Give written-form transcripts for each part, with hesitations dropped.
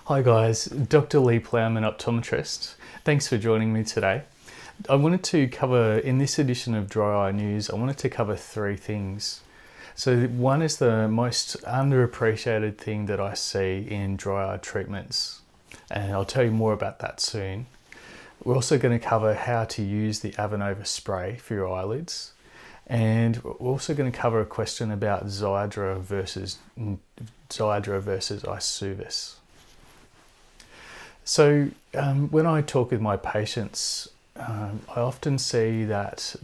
Hi guys, Dr. Lee Plowman, optometrist. Thanks for joining me today. I wanted to cover, in this edition of Dry Eye News, I wanted to cover three things. So one is the most underappreciated thing that I see in dry eye treatments, and I'll tell you more about that soon. We're also going to cover how to use the Avenova spray for your eyelids, and we're also going to cover a question about Xiidra versus Eyesuvis. So when I talk with my patients, I often see that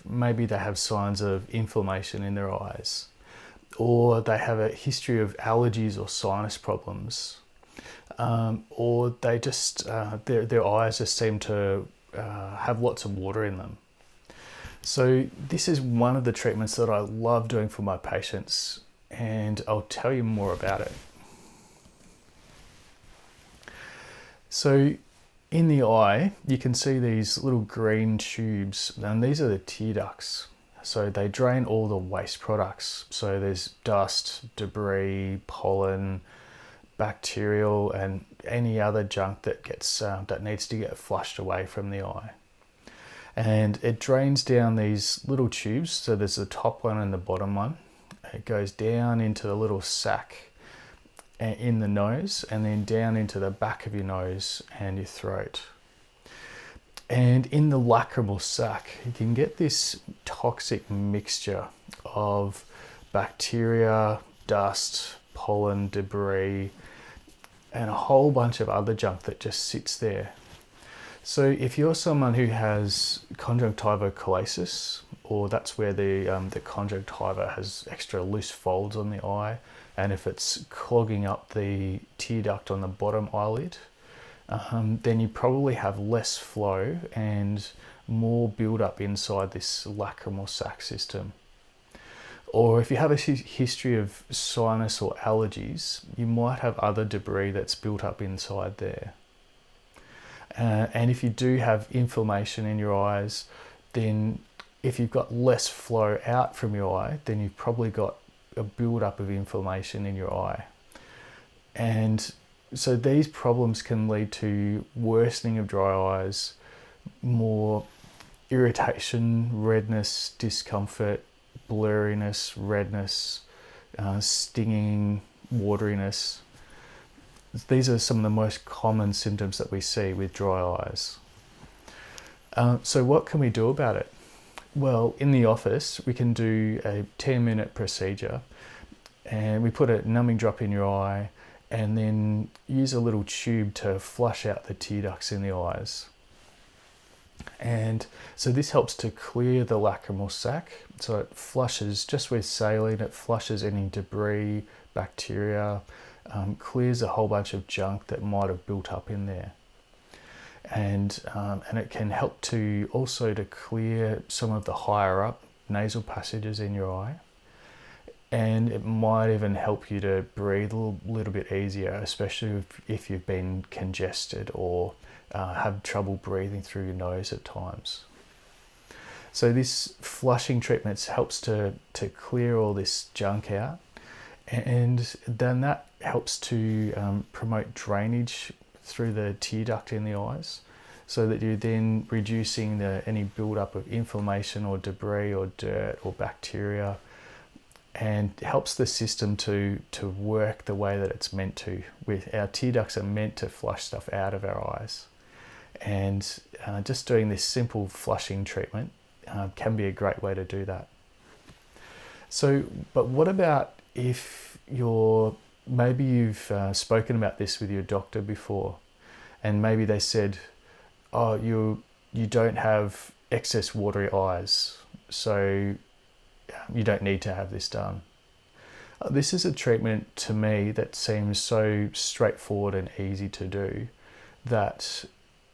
maybe they have signs of inflammation in their eyes, or they have a history of allergies or sinus problems, or they just their eyes just seem to have lots of water in them. So this is one of the treatments that I love doing for my patients, and I'll tell you more about it. So in the eye, you can see these little green tubes, and these are the tear ducts. So they drain all the waste products. So there's dust, debris, pollen, bacterial, and any other junk that that needs to get flushed away from the eye. And it drains down these little tubes. So there's the top one and the bottom one. It goes down into the little sac in the nose, and then down into the back of your nose and your throat. And in the lacrimal sac, you can get this toxic mixture of bacteria, dust, pollen, debris, and a whole bunch of other junk that just sits there. So if you're someone who has conjunctival chalasis, or that's where the conjunctiva has extra loose folds on the eye, and if it's clogging up the tear duct on the bottom eyelid, then you probably have less flow and more build-up inside this lacrimal sac system. Or if you have a history of sinus or allergies, you might have other debris that's built up inside there. And if you do have inflammation in your eyes, then if you've got less flow out from your eye, then you've probably got a build-up of inflammation in your eye. And so these problems can lead to worsening of dry eyes, more irritation, redness, discomfort, blurriness, redness, stinging, wateriness. These are some of the most common symptoms that we see with dry eyes. So what can we do about it? Well, in the office, we can do a 10-minute procedure, and we put a numbing drop in your eye and then use a little tube to flush out the tear ducts in the eyes. And so this helps to clear the lacrimal sac. So it flushes, just with saline, it flushes any debris, bacteria, clears a whole bunch of junk that might have built up in there. And it can help to also to clear some of the higher up nasal passages in your eye. And it might even help you to breathe a little bit easier, especially if you've been congested or have trouble breathing through your nose at times. So this flushing treatment helps to clear all this junk out, and then that helps to promote drainage through the tear duct in the eyes, so that you're then reducing any build-up of inflammation or debris or dirt or bacteria, and helps the system to work the way that it's meant to. Our tear ducts are meant to flush stuff out of our eyes, and just doing this simple flushing treatment can be a great way to do that. So, but what about if maybe you've spoken about this with your doctor before, and maybe they said, oh, you don't have excess watery eyes, so you don't need to have this done. This is a treatment to me that seems so straightforward and easy to do that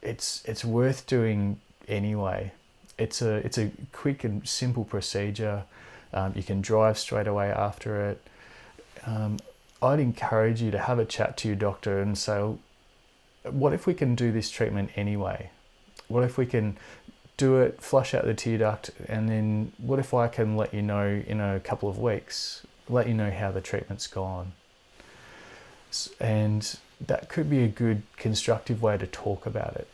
it's worth doing anyway. It's a quick and simple procedure. You can drive straight away after it. I'd encourage you to have a chat to your doctor and say, what if we can do this treatment anyway? What if we can do it, flush out the tear duct, and then what if I can let you know in a couple of weeks, let you know how the treatment's gone? And that could be a good constructive way to talk about it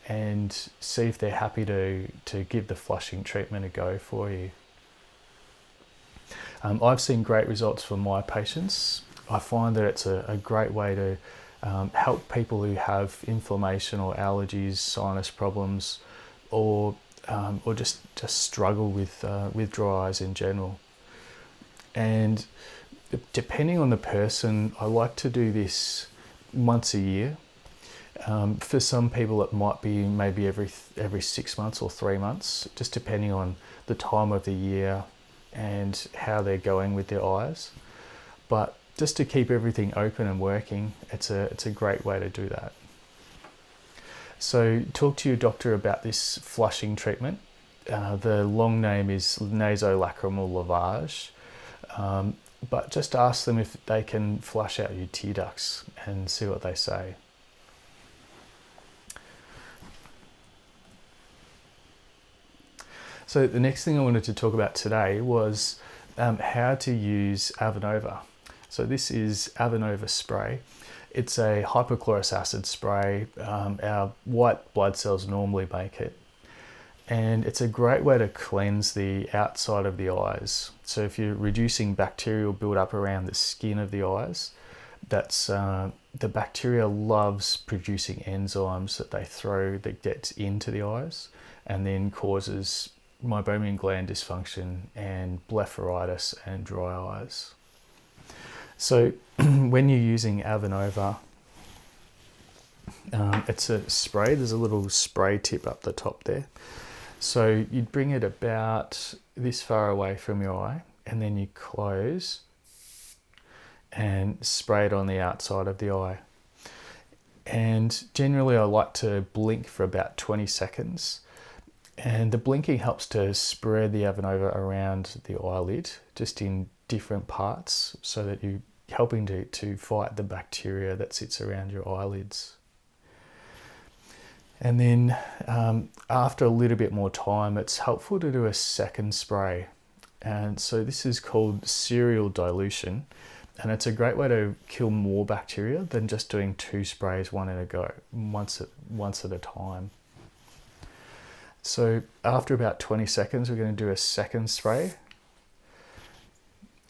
and see if they're happy to give the flushing treatment a go for you. I've seen great results for my patients. I find that it's a great way to help people who have inflammation or allergies, sinus problems, or just struggle with dry eyes in general. And depending on the person, I like to do this once a year. For some people it might be maybe every 6 months or 3 months, just depending on the time of the year and how they're going with their eyes. But just to keep everything open and working, it's a great way to do that. So talk to your doctor about this flushing treatment. The long name is nasolacrimal lavage. But just ask them if they can flush out your tear ducts and see what they say. So the next thing I wanted to talk about today was how to use Avenova. So this is Avenova Spray. It's a hypochlorous acid spray. Our white blood cells normally make it. And it's a great way to cleanse the outside of the eyes. So if you're reducing bacterial buildup around the skin of the eyes, that's the bacteria loves producing enzymes that gets into the eyes and then causes meibomian gland dysfunction and blepharitis and dry eyes. So when you're using Avenova, it's a spray. There's a little spray tip up the top there. So you'd bring it about this far away from your eye, and then you close and spray it on the outside of the eye. And generally I like to blink for about 20 seconds. And the blinking helps to spread the Avenova around the eyelid, just in different parts, so that you're helping to fight the bacteria that sits around your eyelids. And then after a little bit more time, it's helpful to do a second spray. And so this is called serial dilution. And it's a great way to kill more bacteria than just doing 2 sprays one in a go, once at a time. So after about 20 seconds, we're going to do a second spray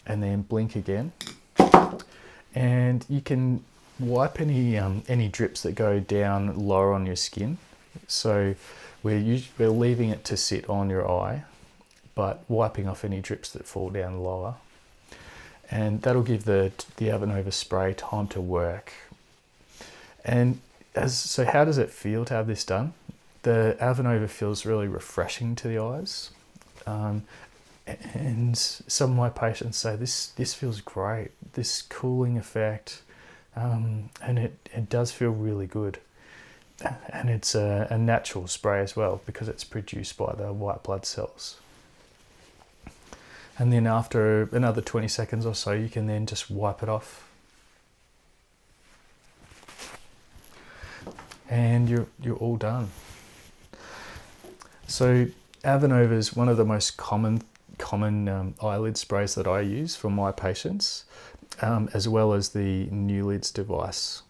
and then blink again. And you can wipe any drips that go down lower on your skin. So we're leaving it to sit on your eye, but wiping off any drips that fall down lower. And that'll give the Avenova spray time to work. And so how does it feel to have this done? The Avenova feels really refreshing to the eyes. And some of my patients say this feels great, this cooling effect, and it does feel really good. And it's a natural spray as well, because it's produced by the white blood cells. And then after another 20 seconds or so, you can then just wipe it off. And you're all done. So Avenova is one of the most common eyelid sprays that I use for my patients, as well as the new lids device.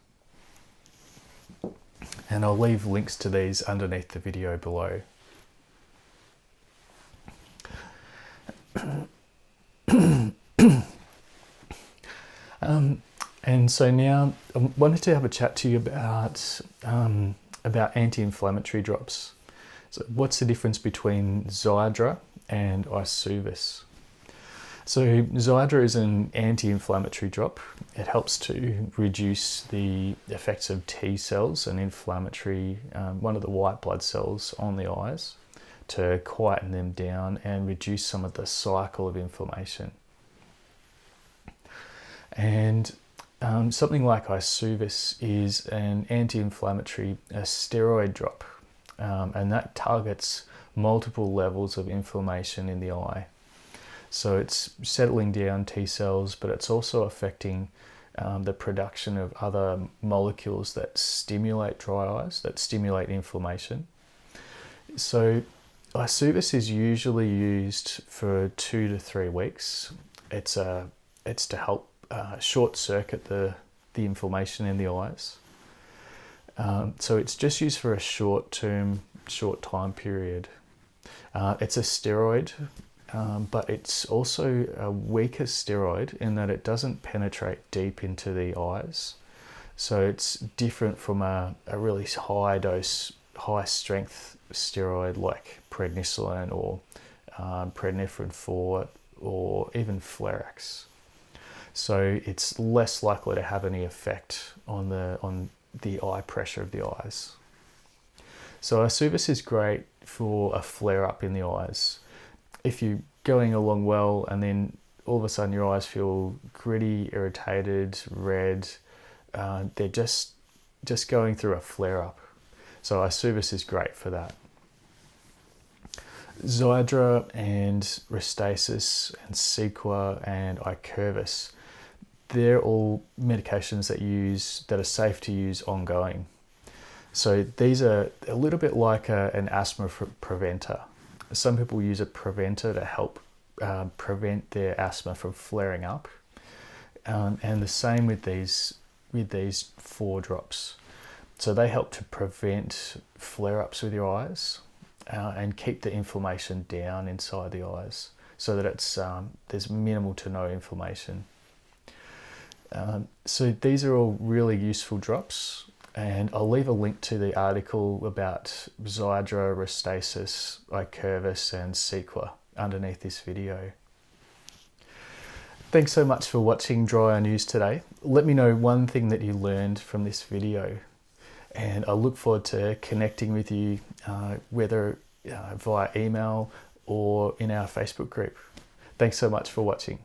And I'll leave links to these underneath the video below. And so now I wanted to have a chat to you about anti-inflammatory drops. So what's the difference between Xiidra and Eyesuvis? So Xiidra is an anti-inflammatory drop. It helps to reduce the effects of T cells and inflammatory, one of the white blood cells on the eyes, to quieten them down and reduce some of the cycle of inflammation. And something like Eyesuvis is an anti-inflammatory steroid drop, and that targets multiple levels of inflammation in the eye. So it's settling down T cells, but it's also affecting the production of other molecules that stimulate dry eyes, that stimulate inflammation. So Eyesuvis is usually used for 2 to 3 weeks. It's to help short circuit the the inflammation in the eyes. So it's just used for a short time period. It's a steroid, but it's also a weaker steroid in that it doesn't penetrate deep into the eyes. So it's different from a really high dose, high strength steroid like prednisolone or prednephrine 4 or even Flerax. So it's less likely to have any effect on the eye pressure of the eyes. So Eyesuvis is great for a flare up in the eyes. If you're going along well and then all of a sudden your eyes feel gritty, irritated, red, they're just going through a flare up. So Eyesuvis is great for that. Xiidra and Restasis and Sequa and Eyesuvis, they're all medications that are safe to use ongoing. So these are a little bit like an asthma preventer. Some people use a preventer to help prevent their asthma from flaring up. And the same with these 4 drops. So they help to prevent flare-ups with your eyes and keep the inflammation down inside the eyes so that there's minimal to no inflammation. So these are all really useful drops, and I'll leave a link to the article about Xiidra, Restasis, Eyesuvis and Sequa underneath this video. Thanks so much for watching Dry Eye News today. Let me know one thing that you learned from this video, and I look forward to connecting with you whether via email or in our Facebook group. Thanks so much for watching.